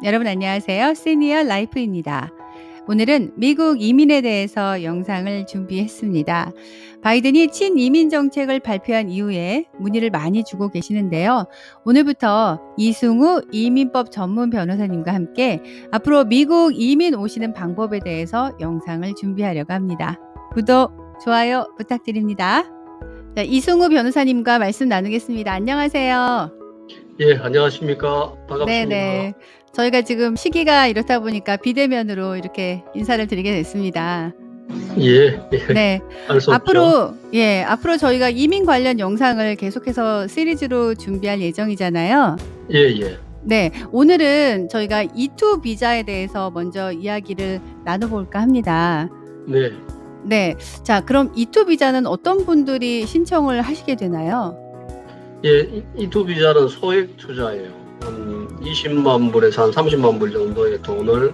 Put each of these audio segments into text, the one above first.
여러분 안녕하세요. 시니어 라이프입니다. 오늘은 미국 이민에 대해서 영상을 준비했습니다. 바이든이 친이민 정책을 발표한 이후에 문의를 많이 주고 계시는데요. 오늘부터 이승우 이민법 전문 변호사님과 함께 앞으로 미국 이민 오시는 방법에 대해서 영상을 준비하려고 합니다. 구독, 좋아요 부탁드립니다. 자, 이승우 변호사님과 말씀 나누겠습니다. 안녕하세요. 예, 안녕하십니까. 반갑습니다. 네네. 저희가 지금 시기가 이렇다 보니까 비대면으로 이렇게 인사를 드리게 됐습니다. 예, 예. 네. 할 수 없죠. 앞으로 저희가 이민 관련 영상을 계속해서 시리즈로 준비할 예정이잖아요. 예, 예. 네. 오늘은 저희가 E2 비자에 대해서 먼저 이야기를 나눠볼까 합니다. 네. 네. 자, 그럼 E2 비자는 어떤 분들이 신청을 하시게 되나요? 예, 이투 비자는 소액 투자예요. 한 20만 불에서 한 30만 불 정도의 돈을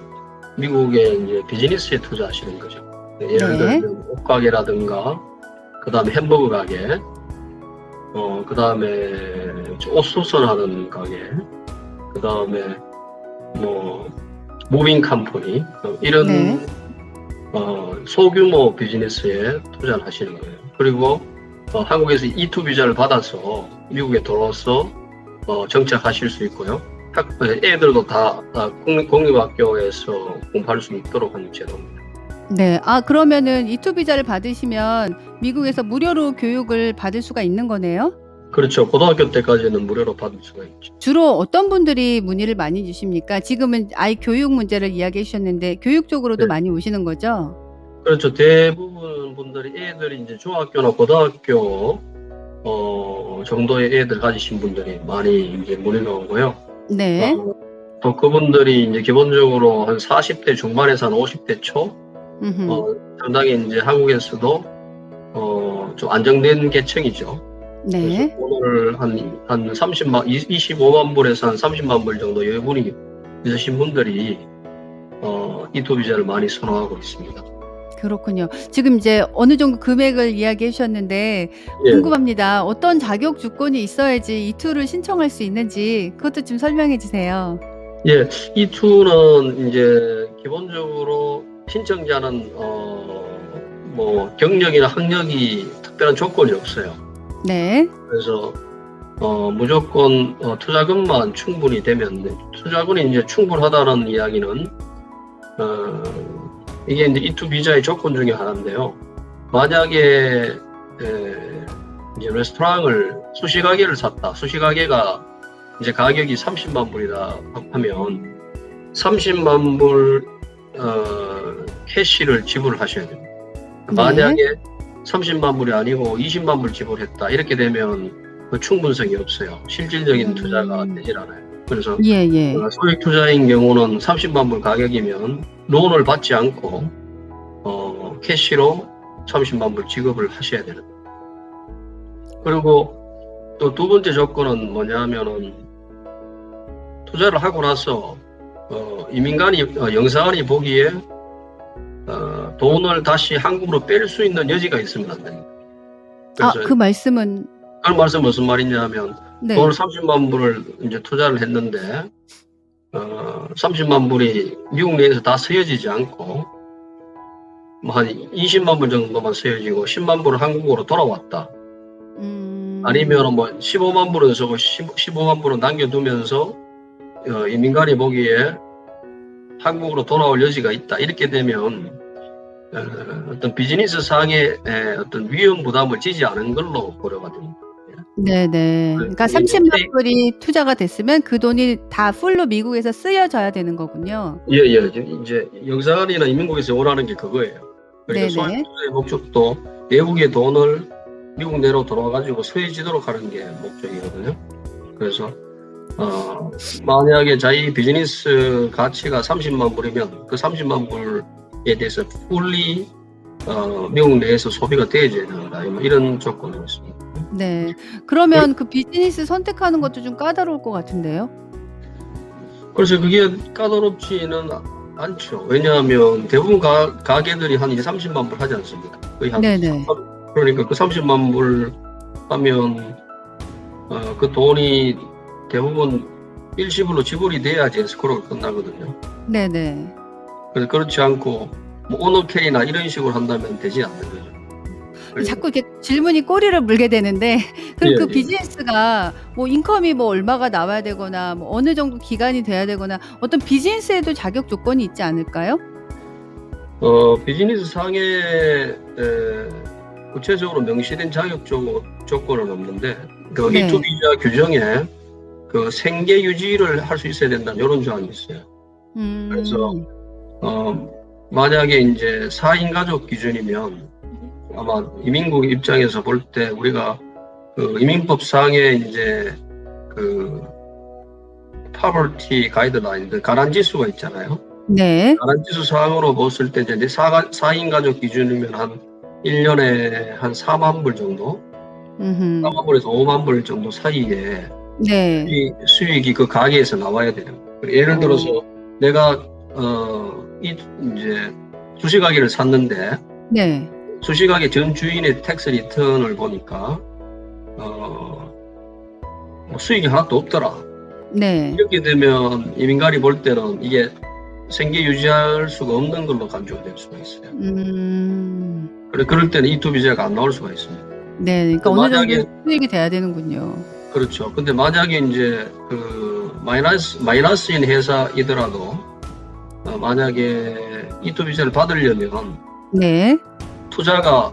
미국에 이제 비즈니스에 투자하시는 거죠. 예를 네. 들면 옷가게라든가, 그 다음에 햄버거 가게, 그 다음에 옷 수선하는 가게, 그 다음에 뭐 무빙 컴퍼니 이런 네. 소규모 비즈니스에 투자를 하시는 거예요. 그리고 한국에서 E2 비자를 받아서 미국에 들어와서 정착하실 수 있고요. 애들도 다 공립학교에서 공부할 수 있도록 하는 제도입니다. 네. 아, 그러면은 E2 비자를 받으시면 미국에서 무료로 교육을 받을 수가 있는 거네요? 그렇죠. 고등학교 때까지는 무료로 받을 수가 있죠. 주로 어떤 분들이 문의를 많이 주십니까? 지금은 아이 교육 문제를 이야기해 주셨는데 교육 쪽으로도 네. 많이 오시는 거죠? 그렇죠. 대부분 분들이 애들이 이제 중학교나 고등학교 정도의 애들 가지신 분들이 많이 이제 문의가 오고요. 네. 또 그분들이 이제 기본적으로 한 40대 중반에서 한 50대 초 상당히 이제 한국에서도 좀 안정된 계층이죠. 네. 오늘 한 25만 불에서 한 30만 불 정도 여분이 있으신 분들이 E2 비자를 많이 선호하고 있습니다. 그렇군요. 지금 이제 어느 정도 금액을 이야기해 주셨는데 예. 궁금합니다. 어떤 자격 조건이 있어야지 E2를 신청할 수 있는지 그것도 좀 설명해 주세요. 예, E2는 이제 기본적으로 신청자는 뭐 경력이나 학력이 특별한 조건이 없어요. 네. 그래서 무조건 투자금만 충분히 되면, 투자금이 이제 충분하다는 이야기는 이게 이제 E2 비자의 조건 중에 하나인데요. 만약에 이제 레스토랑을 수시가게를 샀다. 수시가게가 이제 가격이 30만 불이다 하면 30만 불 캐시를 지불하셔야 됩니다. 만약에 30만 불이 아니고 20만 불 지불했다 이렇게 되면 그 충분성이 없어요. 실질적인 투자가 되질 않아요. 그래서 소액 투자인 경우는 30만 불 가격이면 론을 받지 않고 캐시로 30만 불 지급을 하셔야 되는 거예요. 그리고 또 두 번째 조건은 뭐냐면은 투자를 하고 나서 영사관이 보기에 돈을 다시 한국으로 뺄 수 있는 여지가 있으면 안 됩니다. 그래서 그 말씀은 그 말씀 무슨 말이냐면 네. 돈을 30만 불을 이제 투자를 했는데 30만 불이 미국 내에서 다 쓰여지지 않고 뭐 한 20만 불 정도만 쓰여지고 10만 불은 한국으로 돌아왔다. 아니면 뭐 15만 불은 쓰고 15만 불은 남겨두면서 이민관이 보기에 한국으로 돌아올 여지가 있다. 이렇게 되면 어떤 비즈니스 상의 어떤 위험 부담을 지지 않은 걸로 고려가 됩니다. 네네. 그러니까 30만 불이 투자가 됐으면 그 돈이 다 풀로 미국에서 쓰여져야 되는 거군요. 예. 이제 영사관이나 이민국에서 원하는 게 그거예요. 그러니까 소액 투자의 목적도 외국의 돈을 미국 내로 돌아가지고 쓰여지도록 하는 게 목적이거든요. 그래서 만약에 자기 비즈니스 가치가 30만 불이면 그 30만 불에 대해서 풀리 미국 내에서 소비가 되어져야 된다. 이런 조건이 있습니다. 네. 그러면 그 비즈니스 선택하는 것도 좀 까다로울 것 같은데요? 그래서 그게 까다롭지는 않죠. 왜냐하면 대부분 가게들이 한 30만 불 하지 않습니까? 거의 한 네네. 그러니까 그 30만 불 하면 그 돈이 대부분 일시불로 지불이 돼야지 에스크로가 끝나거든요. 네네. 그래서 그렇지 않고 뭐 오너캐리나 이런 식으로 한다면 되지 않는 거죠. 그래서 자꾸 이렇게 질문이 꼬리를 물게 되는데 그럼 예, 그 예. 비즈니스가 뭐 인컴이 뭐 얼마가 나와야 되거나 뭐 어느 정도 기간이 돼야 되거나 어떤 비즈니스에도 자격 조건이 있지 않을까요? 비즈니스 상에 구체적으로 명시된 자격 조건은 없는데 그 네. E2 비자 규정에 그 생계 유지를 할 수 있어야 된다는 이런 조항이 있어요. 그래서 만약에 이제 4인 가족 기준이면 아마 이민국 입장에서 볼 때 우리가 그 이민법상에 이제 그 poverty 가이드라인, 그 가난 지수가 있잖아요. 네. 가난 지수 사항으로 봤을 때 이제 4인 가족 기준이면 한 1년에 한 4만 불 정도, 음흠. 4만 불에서 5만 불 정도 사이에 네. 수익이 그 가게에서 나와야 되는 거예요. 예를 들어서 내가 이제 수시가게를 샀는데 네. 수시가게 전 주인의 텍스 리턴을 보니까 뭐 수익이 하나도 없더라. 네. 이렇게 되면 이민갈이 볼 때는 이게 생계 유지할 수가 없는 걸로 간주가 될 수가 있어요. 그럴 때는 E2 비자가 안 나올 수가 있습니다. 네. 그러니까 어느 정도 수익이 돼야 되는군요. 그렇죠. 근데 만약에 이제 그 마이너스인 회사이더라도 만약에 E2 비자를 받으려면 네. 투자가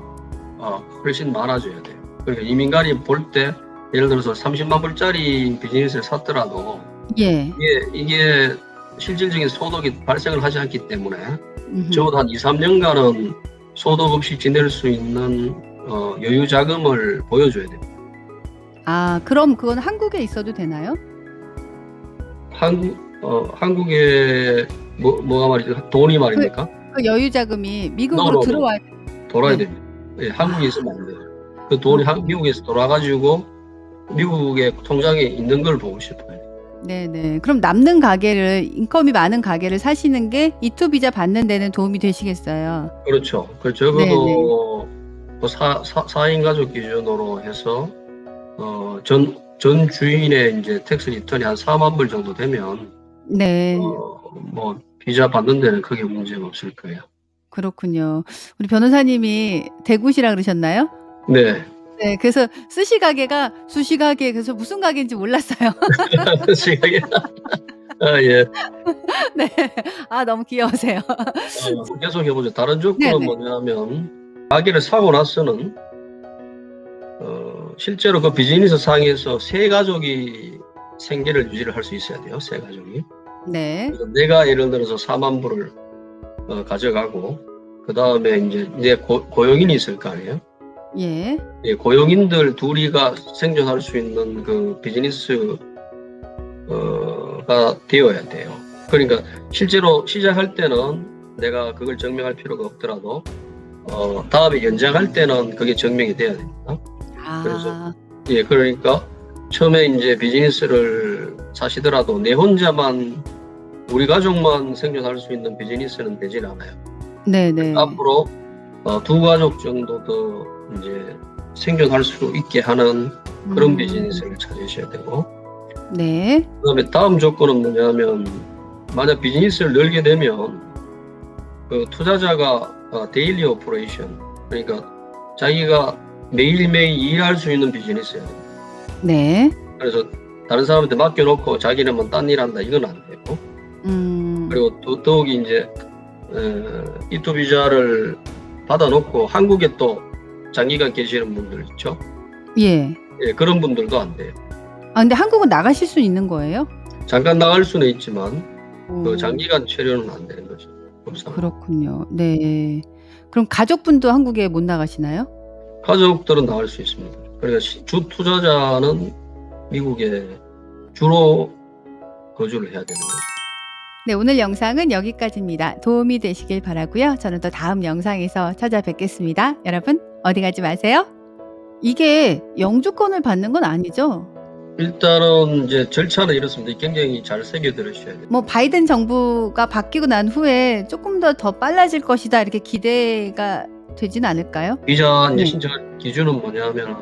훨씬 많아져야 돼요. 그러니까 이민갈이 볼 때 예를 들어서 30만 불짜리 비즈니스를 샀더라도 예. 이게 실질적인 소득이 발생을 하지 않기 때문에 적어도 한 2, 3년간은 소득 없이 지낼 수 있는 여유 자금을 보여줘야 돼요. 그럼 그건 한국에 있어도 되나요? 한국에 뭐가 말이죠? 돈이 말입니까? 그 여유 자금이 미국으로 들어와야 돌아야 됩니다. 예, 한국에 있으면 안 돼요. 그 돈이 미국에서 돌아가지고 미국의 통장에 있는 걸 보고 싶어요. 네네. 그럼 남는 가게를, 인컴이 많은 가게를 사시는 게 E2 비자 받는 데는 도움이 되시겠어요? 그렇죠. 그 적어도 4인 가족 기준으로 해서 전 주인의 이제 텍스 리턴이 한 4만 불 정도 되면 네. 뭐 비자 받는 데는 크게 문제가 없을 거예요. 그렇군요. 우리 변호사님이 대구시라 그러셨나요? 네. 네. 그래서 스시 가게가 수시 가게, 그래서 무슨 가게인지 몰랐어요. 시각이 예. 네. 너무 귀여우세요. 계속 해보죠. 다른 조건은 네네. 뭐냐면 가게를 사고 나서는 실제로 그 비즈니스 상에서 세 가족이 생계를 유지를 할 수 있어야 돼요. 세 가족이. 네. 그래서 내가 예를 들어서 4만 불을 가져가고 그 다음에 이제 내 고용인이 있을 거 아니에요. 예. 예, 고용인들 둘이가 생존할 수 있는 그 비즈니스가 되어야 돼요. 그러니까 실제로 시작할 때는 내가 그걸 증명할 필요가 없더라도 다음에 연장할 때는 그게 증명이 돼야 됩니다. 그래서 예, 그러니까 처음에 이제 비즈니스를 사시더라도 내 혼자만 우리 가족만 생존할 수 있는 비즈니스는 되질 않아요. 네네. 앞으로 두 가족 정도 더 이제 생존할 수 있게 하는 그런 비즈니스를 찾으셔야 되고, 네. 그다음에 다음 조건은 뭐냐면 만약 비즈니스를 열게 되면 그 투자자가 데일리 오퍼레이션, 그러니까 자기가 매일매일 일할 수 있는 비즈니스예요. 네. 그래서 다른 사람한테 맡겨놓고 자기는 딴 일 한다, 이건 안 되고. 그리고 더욱이 이제 E2 비자를 받아놓고 한국에 또 장기간 계시는 분들 있죠. 예. 예, 그런 분들도 안 돼요. 근데 한국은 나가실 수 있는 거예요? 잠깐 나갈 수는 있지만 그 장기간 체류는 안 되는 거죠. 법상. 그렇군요. 네. 그럼 가족분도 한국에 못 나가시나요? 가족들은 나갈 수 있습니다. 그러니까 주 투자자는 미국에 주로 거주를 해야 되는 거죠. 네, 오늘 영상은 여기까지입니다. 도움이 되시길 바라고요. 저는 또 다음 영상에서 찾아뵙겠습니다. 여러분, 어디 가지 마세요. 이게 영주권을 받는 건 아니죠? 일단은 이제 절차는 이렇습니다. 굉장히 잘 새겨 들으셔야 돼요. 뭐 바이든 정부가 바뀌고 난 후에 조금 더 빨라질 것이다 이렇게 기대가 되진 않을까요? 비자 이제 신청할 기준은 뭐냐면